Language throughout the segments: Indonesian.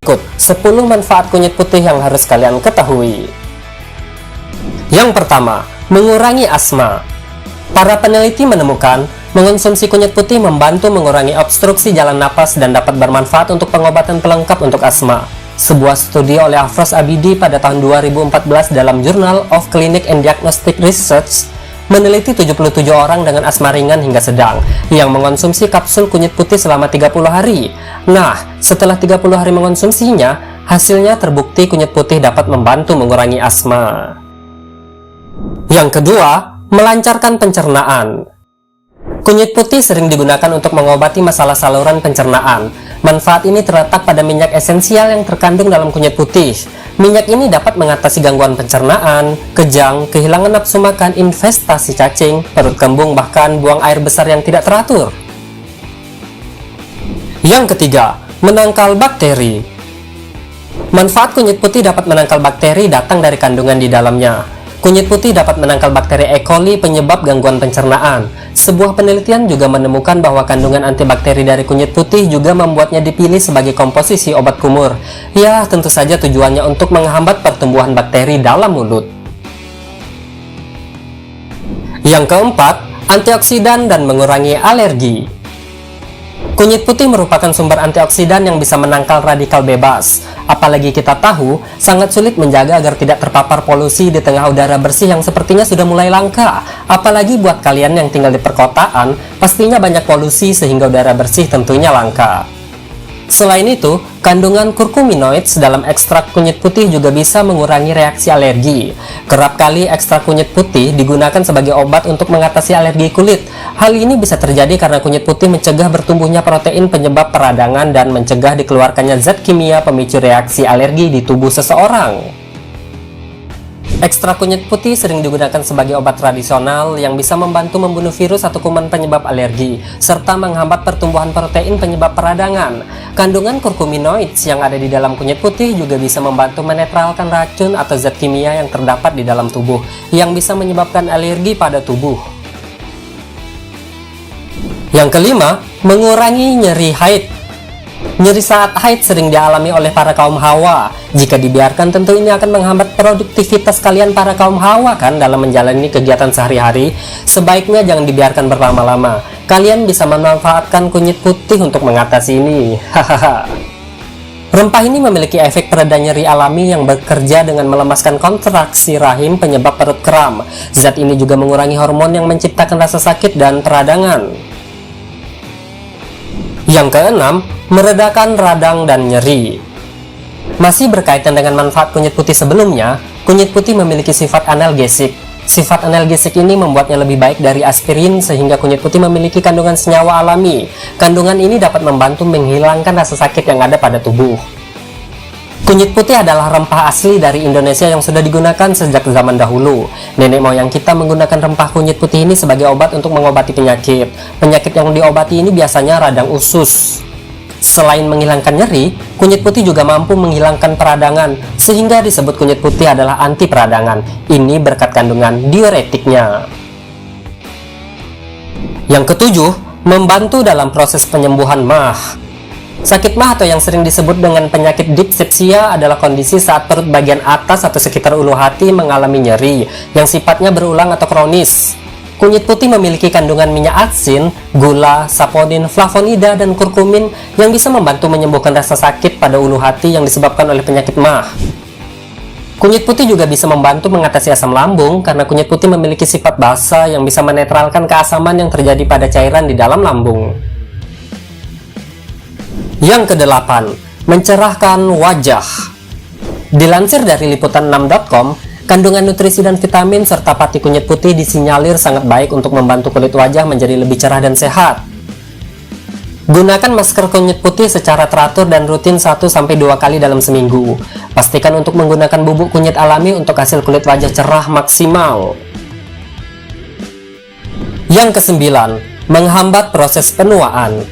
Berikut 10 manfaat kunyit putih yang harus kalian ketahui. Yang pertama, mengurangi asma. Para peneliti menemukan mengonsumsi kunyit putih membantu mengurangi obstruksi jalan napas dan dapat bermanfaat untuk pengobatan pelengkap untuk asma. Sebuah studi oleh Afroz Abidi pada tahun 2014 dalam Journal of Clinical and Diagnostic Research meneliti 77 orang dengan asma ringan hingga sedang yang mengonsumsi kapsul kunyit putih selama 30 hari. Nah, setelah 30 hari mengonsumsinya, hasilnya terbukti kunyit putih dapat membantu mengurangi asma. Yang kedua, melancarkan pencernaan. Kunyit putih sering digunakan untuk mengobati masalah saluran pencernaan. Manfaat ini terletak pada minyak esensial yang terkandung dalam kunyit putih. Minyak ini dapat mengatasi gangguan pencernaan, kejang, kehilangan nafsu makan, infestasi cacing, perut kembung, bahkan buang air besar yang tidak teratur. Yang ketiga, menangkal bakteri. Manfaat kunyit putih dapat menangkal bakteri datang dari kandungan di dalamnya. Kunyit putih dapat menangkal bakteri E. coli penyebab gangguan pencernaan. Sebuah penelitian juga menemukan bahwa kandungan antibakteri dari kunyit putih juga membuatnya dipilih sebagai komposisi obat kumur. Ya, tentu saja tujuannya untuk menghambat pertumbuhan bakteri dalam mulut. Yang keempat, antioksidan dan mengurangi alergi. Kunyit putih merupakan sumber antioksidan yang bisa menangkal radikal bebas. Apalagi kita tahu, sangat sulit menjaga agar tidak terpapar polusi di tengah udara bersih yang sepertinya sudah mulai langka. Apalagi buat kalian yang tinggal di perkotaan, pastinya banyak polusi sehingga udara bersih tentunya langka. Selain itu, kandungan kurkuminoids dalam ekstrak kunyit putih juga bisa mengurangi reaksi alergi. Kerap kali ekstrak kunyit putih digunakan sebagai obat untuk mengatasi alergi kulit. Hal ini bisa terjadi karena kunyit putih mencegah bertumbuhnya protein penyebab peradangan dan mencegah dikeluarkannya zat kimia pemicu reaksi alergi di tubuh seseorang. Ekstrak kunyit putih sering digunakan sebagai obat tradisional yang bisa membantu membunuh virus atau kuman penyebab alergi, serta menghambat pertumbuhan protein penyebab peradangan. Kandungan kurkuminoids yang ada di dalam kunyit putih juga bisa membantu menetralkan racun atau zat kimia yang terdapat di dalam tubuh, yang bisa menyebabkan alergi pada tubuh. Yang kelima, mengurangi nyeri haid. Nyeri saat haid sering dialami oleh para kaum hawa. Jika dibiarkan, tentu ini akan menghambat produktivitas kalian para kaum hawa kan dalam menjalani kegiatan sehari-hari. Sebaiknya jangan dibiarkan berlama-lama. Kalian bisa memanfaatkan kunyit putih untuk mengatasi ini. Hahaha. Rempah ini memiliki efek pereda nyeri alami yang bekerja dengan melemaskan kontraksi rahim penyebab perut kram. Zat ini juga mengurangi hormon yang menciptakan rasa sakit dan peradangan. Yang keenam, meredakan radang dan nyeri. Masih berkaitan dengan manfaat kunyit putih sebelumnya, kunyit putih memiliki sifat analgesik. Sifat analgesik ini membuatnya lebih baik dari aspirin sehingga kunyit putih memiliki kandungan senyawa alami. Kandungan ini dapat membantu menghilangkan rasa sakit yang ada pada tubuh. Kunyit putih adalah rempah asli dari Indonesia yang sudah digunakan sejak zaman dahulu. Nenek moyang kita menggunakan rempah kunyit putih ini sebagai obat untuk mengobati penyakit. Penyakit yang diobati ini biasanya radang usus. Selain menghilangkan nyeri, kunyit putih juga mampu menghilangkan peradangan, sehingga disebut kunyit putih adalah anti peradangan. Ini berkat kandungan diuretiknya. Yang ketujuh, membantu dalam proses penyembuhan MAH. Sakit MAH atau yang sering disebut dengan penyakit dispepsia adalah kondisi saat perut bagian atas atau sekitar ulu hati mengalami nyeri yang sifatnya berulang atau kronis. Kunyit putih memiliki kandungan minyak asin, gula, saponin, flavonoida, dan kurkumin yang bisa membantu menyembuhkan rasa sakit pada ulu hati yang disebabkan oleh penyakit MAH. Kunyit putih juga bisa membantu mengatasi asam lambung karena kunyit putih memiliki sifat basa yang bisa menetralkan keasaman yang terjadi pada cairan di dalam lambung. Yang kedelapan, mencerahkan wajah. Dilansir dari liputan6.com, kandungan nutrisi dan vitamin serta pati kunyit putih disinyalir sangat baik untuk membantu kulit wajah menjadi lebih cerah dan sehat. Gunakan masker kunyit putih secara teratur dan rutin 1-2 kali dalam seminggu. Pastikan untuk menggunakan bubuk kunyit alami untuk hasil kulit wajah cerah maksimal. Yang kesembilan, menghambat proses penuaan.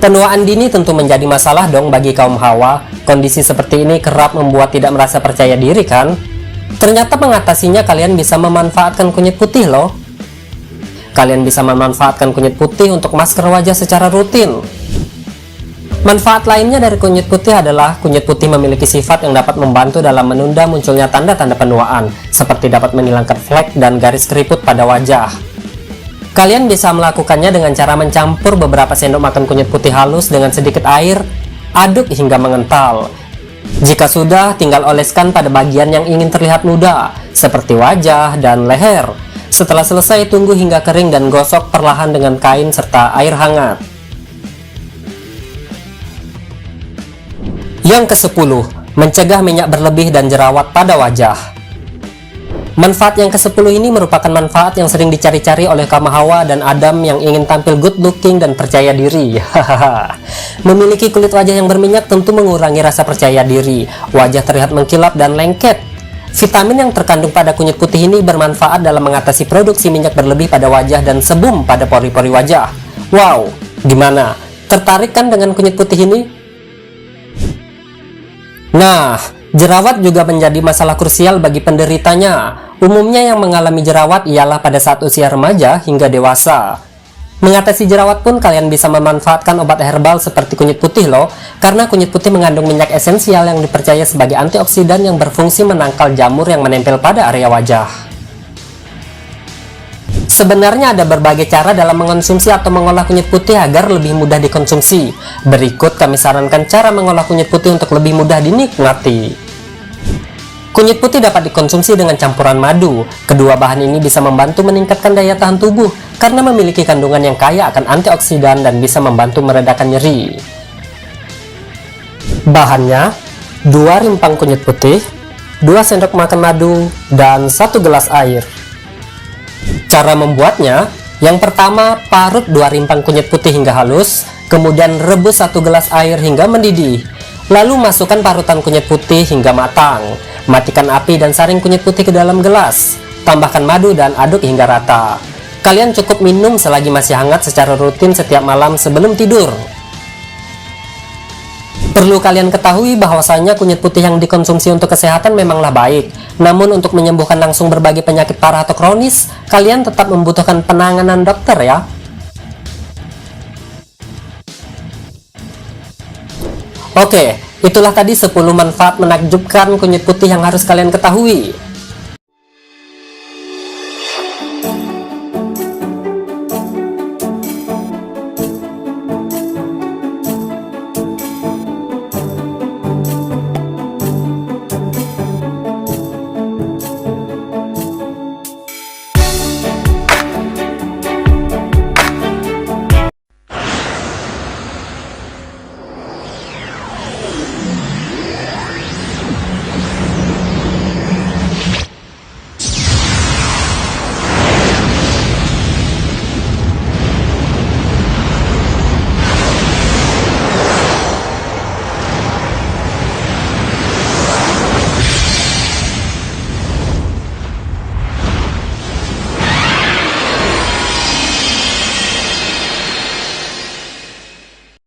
Penuaan dini tentu menjadi masalah dong bagi kaum hawa. Kondisi seperti ini kerap membuat tidak merasa percaya diri kan? Ternyata mengatasinya kalian bisa memanfaatkan kunyit putih loh. Kalian bisa memanfaatkan kunyit putih untuk masker wajah secara rutin. Manfaat lainnya dari kunyit putih adalah kunyit putih memiliki sifat yang dapat membantu dalam menunda munculnya tanda-tanda penuaan, seperti dapat menghilangkan flek dan garis keriput pada wajah. Kalian bisa melakukannya dengan cara mencampur beberapa sendok makan kunyit putih halus dengan sedikit air, aduk hingga mengental. Jika sudah, tinggal oleskan pada bagian yang ingin terlihat muda, seperti wajah dan leher. Setelah selesai, tunggu hingga kering dan gosok perlahan dengan kain serta air hangat. Yang ke-10, mencegah minyak berlebih dan jerawat pada wajah. Manfaat yang ke-10 ini merupakan manfaat yang sering dicari-cari oleh kaum Hawa dan Adam yang ingin tampil good looking dan percaya diri. Memiliki kulit wajah yang berminyak tentu mengurangi rasa percaya diri. Wajah terlihat mengkilap dan lengket. Vitamin yang terkandung pada kunyit putih ini bermanfaat dalam mengatasi produksi minyak berlebih pada wajah dan sebum pada pori-pori wajah. Wow, gimana? Tertarik kan dengan kunyit putih ini? Nah, jerawat juga menjadi masalah krusial bagi penderitanya. Umumnya yang mengalami jerawat ialah pada saat usia remaja hingga dewasa. Mengatasi jerawat pun kalian bisa memanfaatkan obat herbal seperti kunyit putih loh, karena kunyit putih mengandung minyak esensial yang dipercaya sebagai antioksidan yang berfungsi menangkal jamur yang menempel pada area wajah. Sebenarnya ada berbagai cara dalam mengonsumsi atau mengolah kunyit putih agar lebih mudah dikonsumsi. Berikut kami sarankan cara mengolah kunyit putih untuk lebih mudah dinikmati. Kunyit putih dapat dikonsumsi dengan campuran madu. Kedua bahan ini bisa membantu meningkatkan daya tahan tubuh karena memiliki kandungan yang kaya akan antioksidan dan bisa membantu meredakan nyeri. Bahannya, 2 rimpang kunyit putih, 2 sendok makan madu, dan 1 gelas air. Cara membuatnya, yang pertama parut 2 rimpang kunyit putih hingga halus, kemudian rebus 1 gelas air hingga mendidih. Lalu masukkan parutan kunyit putih hingga matang. Matikan api dan saring kunyit putih ke dalam gelas. Tambahkan madu dan aduk hingga rata. Kalian cukup minum selagi masih hangat secara rutin setiap malam sebelum tidur. Perlu kalian ketahui bahwasanya kunyit putih yang dikonsumsi untuk kesehatan memanglah baik. Namun untuk menyembuhkan langsung berbagai penyakit parah atau kronis, kalian tetap membutuhkan penanganan dokter ya. Oke, itulah tadi 10 manfaat menakjubkan kunyit putih yang harus kalian ketahui.